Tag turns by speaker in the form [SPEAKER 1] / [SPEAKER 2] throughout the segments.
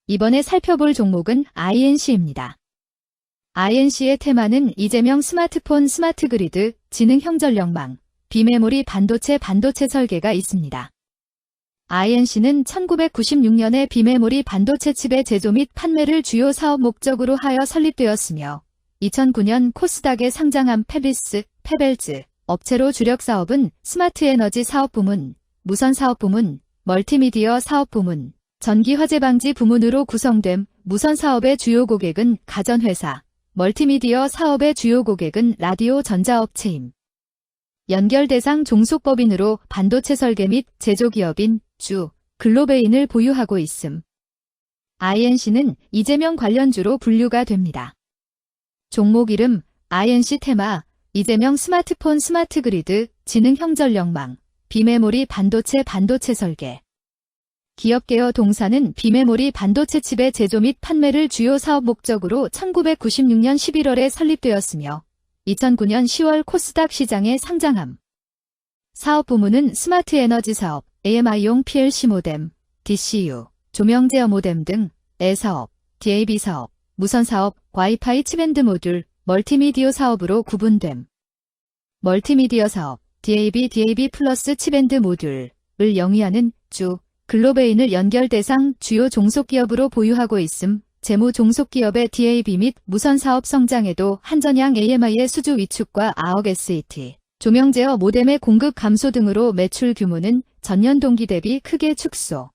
[SPEAKER 1] 이번에 살펴볼 종목은 INC입니다. INC의 테마는 이재명 스마트폰 스마트그리드, 지능형 전력망, 비메모리 반도체 설계가 있습니다. INC는 1996년에 비메모리 반도체 칩의 제조 및 판매를 주요 사업 목적으로 하여 설립되었으며 2009년 코스닥에 상장한 페벨즈 업체로 주력 사업은 스마트 에너지 사업 부문, 무선 사업 부문, 멀티미디어 사업 부문, 전기 화재 방지 부문으로 구성됨. 무선 사업의 주요 고객은 가전회사, 멀티미디어 사업의 주요 고객은 라디오 전자업체임. 연결 대상 종속법인으로 반도체 설계 및 제조기업인 글로베인을 보유하고 있음. INC는 이재명 관련주로 분류가 됩니다. 종목 이름 INC 테마 이재명 스마트폰 스마트그리드, 지능형 전력망, 비메모리 반도체 설계. 기업 개요 동사는 비메모리 반도체 칩의 제조 및 판매를 주요 사업 목적으로 1996년 11월에 설립되었으며 2009년 10월 코스닥 시장에 상장함. 사업 부문은 스마트 에너지 사업, AMI용 PLC 모뎀, DCU, 조명 제어 모뎀 등의 사업, DAB 사업, 무선 사업, 와이파이 칩밴드 모듈, 멀티미디어 사업으로 구분됨. 멀티미디어 사업, DAB 플러스 칩밴드 모듈을 영위하는 글로베인을 연결 대상 주요 종속기업으로 보유하고 있음. 재무 종속기업의 DAB 및 무선 사업 성장에도 한전양 AMI의 수주 위축과 AOC SET, 조명 제어 모뎀의 공급 감소 등으로 매출 규모는 전년 동기 대비 크게 축소.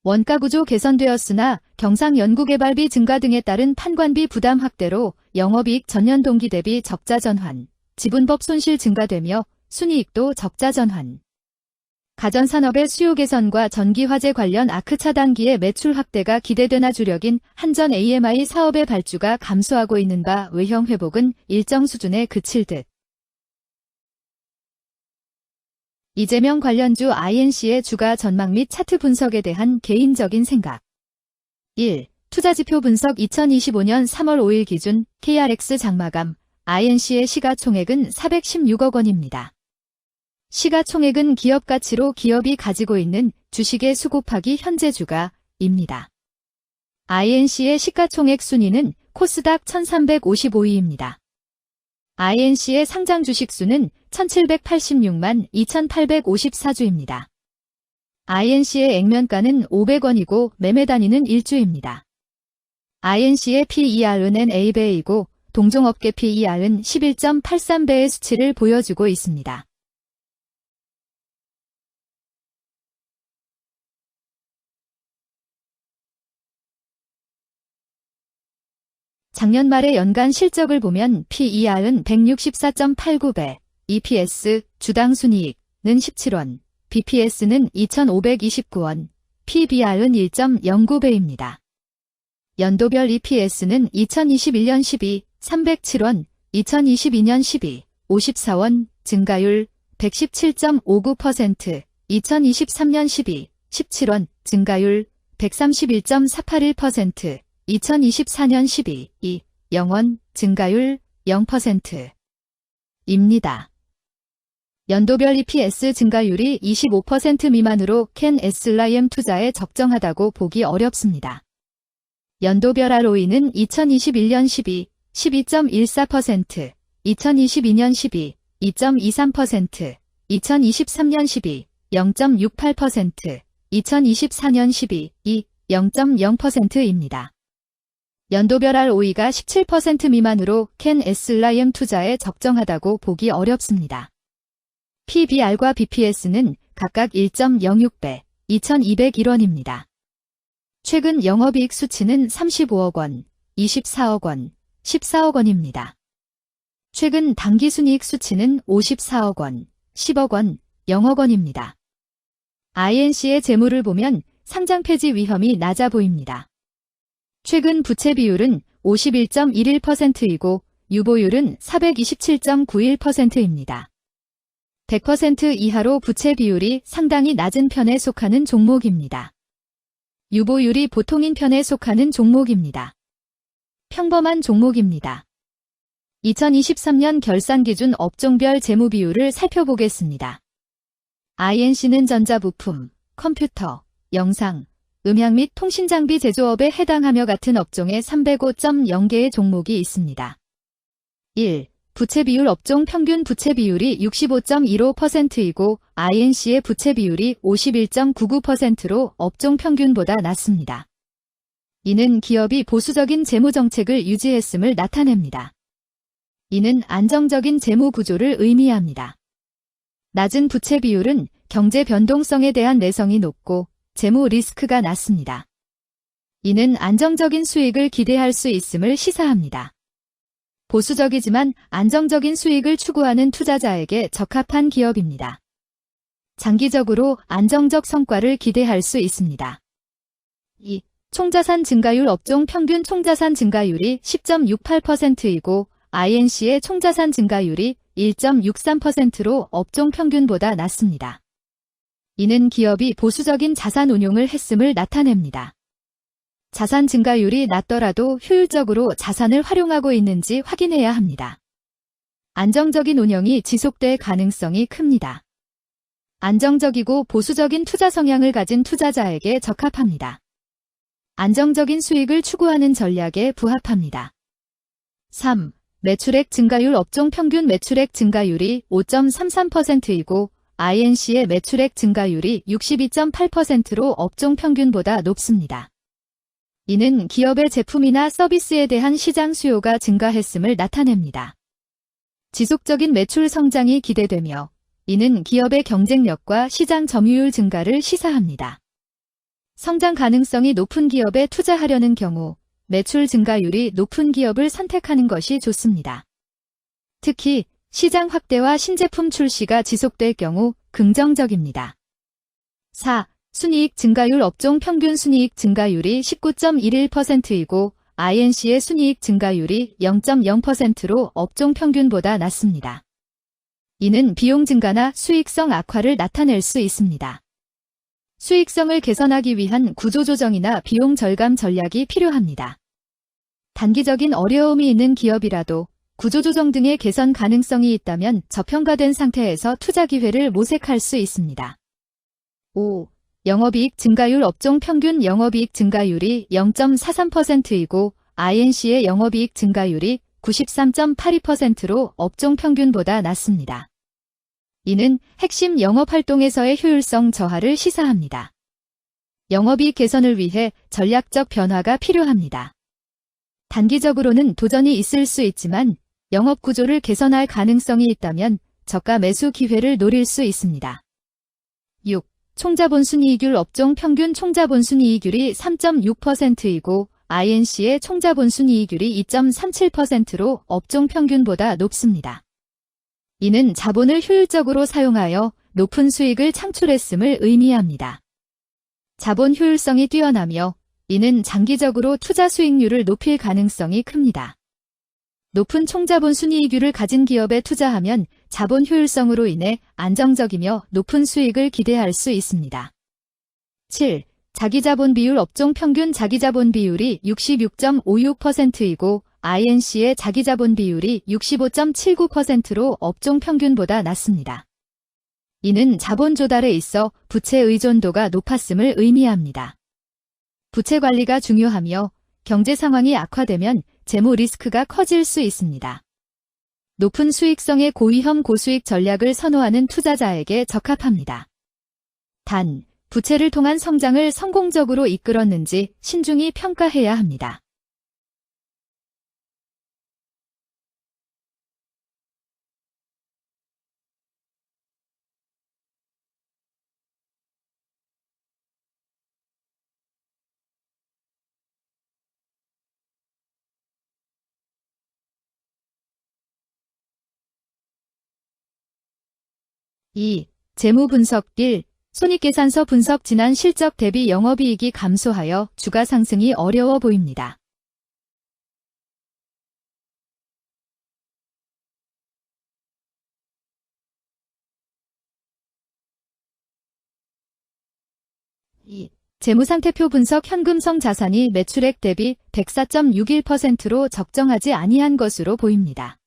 [SPEAKER 1] 원가 구조 개선되었으나 경상 연구개발비 증가 등에 따른 판관비 부담 확대로 영업이익 전년 동기 대비 적자 전환, 지분법 손실 증가되며 순이익도 적자 전환. 가전산업의 수요 개선과 전기화재 관련 아크 차단기의 매출 확대가 기대되나 주력인 한전 AMI 사업의 발주가 감소하고 있는 바 외형 회복은 일정 수준에 그칠 듯. 이재명 관련주 INC의 주가 전망 및 차트 분석에 대한 개인적인 생각. 1. 투자지표 분석 2025년 3월 5일 기준 KRX 장마감 INC의 시가총액은 416억 원입니다. 시가총액은 기업 가치로 기업이 가지고 있는 주식의 수 곱하기 현재 주가입니다. INC의 시가총액 순위는 코스닥 1355위입니다. INC의 상장 주식 수는 1786만 2854주입니다. INC의 액면가는 500원이고 매매 단위는 1주입니다. INC의 PER은 NA배이고 동종업계 PER은 11.83배의 수치를 보여주고 있습니다. 작년 말의 연간 실적을 보면 PER은 164.89배, EPS, 주당 순이익은 17원, BPS는 2,529원, PBR은 1.09배입니다. 연도별 EPS는 2021년 12, 307원, 2022년 12, 54원, 증가율 117.59%, 2023년 12, 17원, 증가율 131.481%, 2024년 12, 0원, 증가율 0%입니다. 연도별 EPS 증가율이 25% 미만으로 캔 SLIM 투자에 적정하다고 보기 어렵습니다. 연도별 ROE는 2021년 12, 12.14%, 2022년 12, 2.23%, 2023년 12, 0.68%, 2024년 12, 0.0%입니다. 연도별 ROE가 17% 미만으로 캔 SLIM 투자에 적정하다고 보기 어렵습니다. PBR과 BPS는 각각 1.06배, 2,201원입니다. 최근 영업이익 수치는 35억 원, 24억 원, 14억 원입니다. 최근 당기순이익 수치는 54억 원, 10억 원, 0억 원입니다. INC의 재물을 보면 상장 폐지 위험이 낮아 보입니다. 최근 부채 비율은 51.11%이고 유보율은 427.91%입니다. 100% 이하로 부채 비율이 상당히 낮은 편에 속하는 종목입니다. 유보율이 보통인 편에 속하는 종목입니다. 평범한 종목입니다. 2023년 결산 기준 업종별 재무 비율을 살펴보겠습니다. INC는 전자부품, 컴퓨터, 영상, 음향 및 통신장비 제조업에 해당하며 같은 업종에 305.0개의 종목이 있습니다. 1. 부채 비율 업종 평균 부채 비율이 65.15%이고 INC의 부채 비율이 51.99%로 업종 평균보다 낮습니다. 이는 기업이 보수적인 재무 정책을 유지했음을 나타냅니다. 이는 안정적인 재무 구조를 의미합니다. 낮은 부채 비율은 경제 변동성에 대한 내성이 높고 재무 리스크가 낮습니다. 이는 안정적인 수익을 기대할 수 있음을 시사합니다. 보수적이지만 안정적인 수익을 추구하는 투자자에게 적합한 기업입니다. 장기적으로 안정적 성과를 기대할 수 있습니다. 2. 총자산 증가율 업종 평균 총자산 증가율이 10.68%이고 INC의 총자산 증가율이 1.63%로 업종 평균보다 낮습니다. 이는 기업이 보수적인 자산 운용을 했음을 나타냅니다. 자산 증가율이 낮더라도 효율적으로 자산을 활용하고 있는지 확인해야 합니다. 안정적인 운영이 지속될 가능성이 큽니다. 안정적이고 보수적인 투자 성향을 가진 투자자에게 적합합니다. 안정적인 수익을 추구하는 전략에 부합합니다. 3. 매출액 증가율 업종 평균 매출액 증가율이 5.33%이고 INC의 매출액 증가율이 62.8%로 업종 평균보다 높습니다. 이는 기업의 제품이나 서비스에 대한 시장 수요가 증가했음을 나타냅니다. 지속적인 매출 성장이 기대되며 이는 기업의 경쟁력과 시장 점유율 증가를 시사합니다. 성장 가능성이 높은 기업에 투자하려는 경우 매출 증가율이 높은 기업을 선택하는 것이 좋습니다. 특히 시장 확대와 신제품 출시가 지속될 경우 긍정적입니다. 4. 순이익 증가율 업종 평균 순이익 증가율이 19.11%이고 INC의 순이익 증가율이 0.0%로 업종 평균보다 낮습니다. 이는 비용 증가나 수익성 악화를 나타낼 수 있습니다. 수익성을 개선하기 위한 구조조정이나 비용 절감 전략이 필요합니다. 단기적인 어려움이 있는 기업이라도 구조조정 등의 개선 가능성이 있다면 저평가된 상태에서 투자 기회를 모색할 수 있습니다. 5. 영업이익 증가율 업종 평균 영업이익 증가율이 0.43%이고 INC의 영업이익 증가율이 93.82%로 업종 평균보다 낮습니다. 이는 핵심 영업활동에서의 효율성 저하를 시사합니다. 영업이익 개선을 위해 전략적 변화가 필요합니다. 단기적으로는 도전이 있을 수 있지만 영업 구조를 개선할 가능성이 있다면 저가 매수 기회를 노릴 수 있습니다. 6. 총자본순이익률 업종 평균 총자본순이익률이 3.6%이고 INC의 총자본순이익률이 2.37%로 업종 평균보다 높습니다. 이는 자본을 효율적으로 사용하여 높은 수익을 창출했음을 의미합니다. 자본 효율성이 뛰어나며 이는 장기적으로 투자 수익률을 높일 가능성이 큽니다. 높은 총자본 순이익률을 가진 기업에 투자하면 자본 효율성으로 인해 안정적이며 높은 수익을 기대할 수 있습니다. 7. 자기자본 비율 업종 평균 자기자본 비율이 66.56%이고 INC의 자기자본 비율이 65.79%로 업종 평균보다 낮습니다. 이는 자본 조달에 있어 부채 의존도가 높았음을 의미합니다. 부채 관리가 중요하며 경제 상황이 악화되면 재무 리스크가 커질 수 있습니다. 높은 수익성의 고위험 고수익 전략을 선호하는 투자자에게 적합합니다. 단, 부채를 통한 성장을 성공적으로 이끌었는지 신중히 평가해야 합니다. (2) 재무 분석 1. 손익계산서 분석 지난 실적 대비 영업이익이 감소하여 주가 상승이 어려워 보입니다. (2) 재무상태표 분석 현금성 자산이 매출액 대비 104.61%로 적정하지 아니한 것으로 보입니다.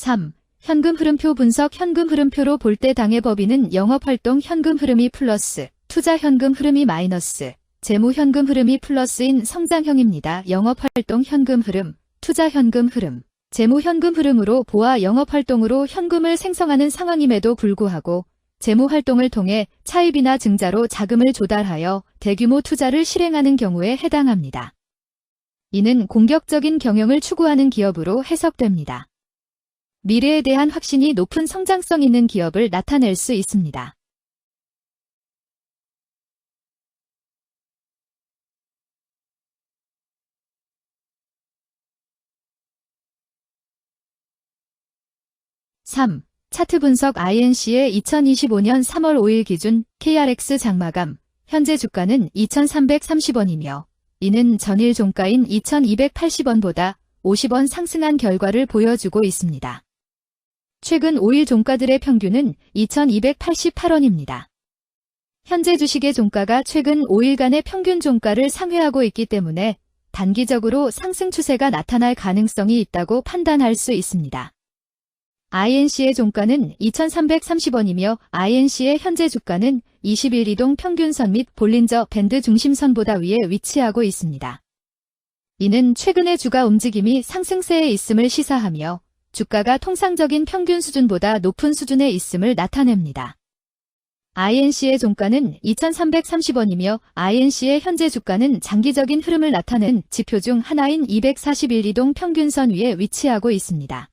[SPEAKER 1] 3. 현금 흐름표 분석. 현금 흐름표로 볼 때 당해 법인은 영업활동 현금 흐름이 플러스, 투자 현금 흐름이 마이너스, 재무 현금 흐름이 플러스인 성장형입니다. 영업활동 현금 흐름, 투자 현금 흐름, 재무 현금 흐름으로 보아 영업활동으로 현금을 생성하는 상황임에도 불구하고 재무 활동을 통해 차입이나 증자로 자금을 조달하여 대규모 투자를 실행하는 경우에 해당합니다. 이는 공격적인 경영을 추구하는 기업으로 해석됩니다. 미래에 대한 확신이 높은 성장성 있는 기업을 나타낼 수 있습니다. (3) 차트 분석. INC의 2025년 3월 5일 기준 KRX 장마감, 현재 주가는 2,330원이며 이는 전일 종가인 2,280원보다 50원 상승한 결과를 보여주고 있습니다. 최근 5일 종가들의 평균은 2,288원입니다. 현재 주식의 종가가 최근 5일간의 평균 종가를 상회하고 있기 때문에 단기적으로 상승 추세가 나타날 가능성이 있다고 판단할 수 있습니다. INC의 종가는 2,330원이며 INC의 현재 주가는 20일 이동 평균선 및 볼린저 밴드 중심선보다 위에 위치하고 있습니다. 이는 최근의 주가 움직임이 상승세에 있음을 시사하며 주가가 통상적인 평균 수준보다 높은 수준에 있음을 나타냅니다. INC의 종가는 2,330원이며 INC의 현재 주가는 장기적인 흐름을 나타낸 지표 중 하나인 241 이동 평균선 위에 위치하고 있습니다.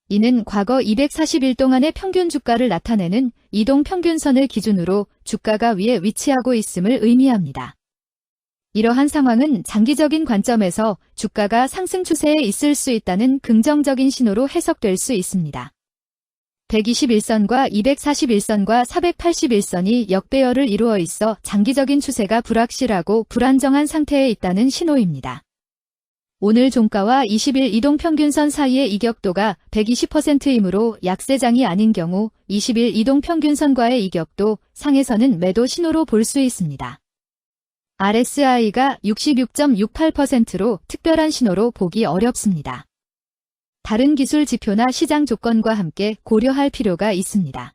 [SPEAKER 1] 이는 과거 240일 동안의 평균 주가를 나타내는 이동 평균선을 기준으로 주가가 위에 위치하고 있음을 의미합니다. 이러한 상황은 장기적인 관점에서 주가가 상승 추세에 있을 수 있다는 긍정적인 신호로 해석될 수 있습니다. 121선과 241선과 481선이 역배열을 이루어 있어 장기적인 추세가 불확실하고 불안정한 상태에 있다는 신호입니다. 오늘 종가와 20일 이동평균선 사이의 이격도가 120%이므로 약세장이 아닌 경우 20일 이동평균선과의 이격도 상에서는 매도 신호로 볼 수 있습니다. RSI가 66.68%로 특별한 신호로 보기 어렵습니다. 다른 기술 지표나 시장 조건과 함께 고려할 필요가 있습니다.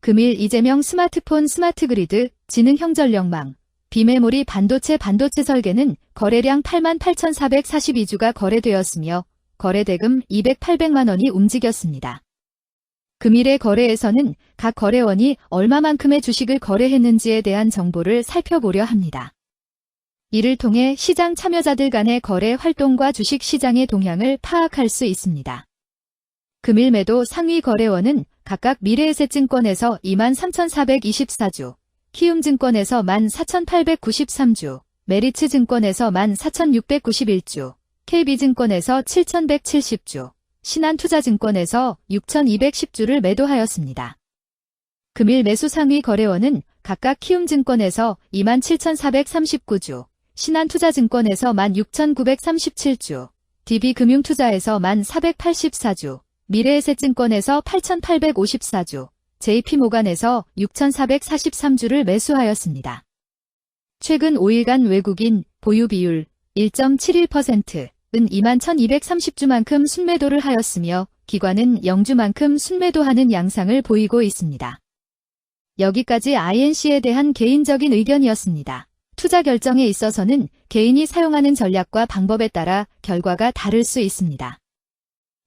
[SPEAKER 1] 금일 이재명 스마트폰 스마트그리드 지능형 전력망 비메모리 반도체 설계는 거래량 88,442주가 거래되었으며 거래대금 200-800만 원이 움직였습니다. 금일의 거래에서는 각 거래원이 얼마만큼의 주식을 거래했는지에 대한 정보를 살펴보려 합니다. 이를 통해 시장 참여자들 간의 거래 활동과 주식 시장의 동향을 파악할 수 있습니다. 금일 매도 상위 거래원은 각각 미래에셋증권에서 23,424주, 키움증권에서 14,893주, 메리츠증권에서 14,691주, KB증권에서 7,170주, 신한투자증권에서 6,210주를 매도하였습니다. 금일 매수 상위 거래원은 각각 키움증권에서 27,439주, 신한투자증권에서 16,937주, DB금융투자에서 1,484주, 미래에셋증권에서 8,854주, JP모간에서 6,443주를 매수하였습니다. 최근 5일간 외국인 보유 비율 1.71%은 21,230주만큼 순매도를 하였으며 기관은 0주만큼 순매도하는 양상을 보이고 있습니다. 여기까지 INC에 대한 개인적인 의견이었습니다. 투자 결정에 있어서는 개인이 사용하는 전략과 방법에 따라 결과가 다를 수 있습니다.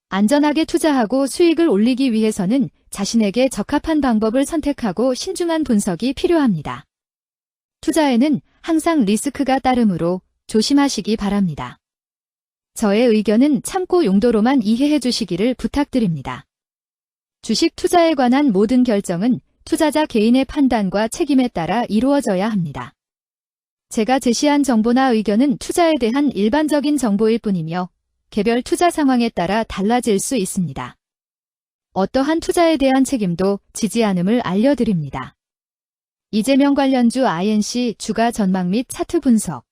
[SPEAKER 1] 안전하게 투자하고 수익을 올리기 위해서는 자신에게 적합한 방법을 선택하고 신중한 분석이 필요합니다. 투자에는 항상 리스크가 따르므로 조심하시기 바랍니다. 저의 의견은 참고 용도로만 이해해 주시기를 부탁드립니다. 주식 투자에 관한 모든 결정은 투자자 개인의 판단과 책임에 따라 이루어져야 합니다. 제가 제시한 정보나 의견은 투자에 대한 일반적인 정보일 뿐이며 개별 투자 상황에 따라 달라질 수 있습니다. 어떠한 투자에 대한 책임도 지지 않음을 알려드립니다. 이재명 관련주 INC 주가 전망 및 차트 분석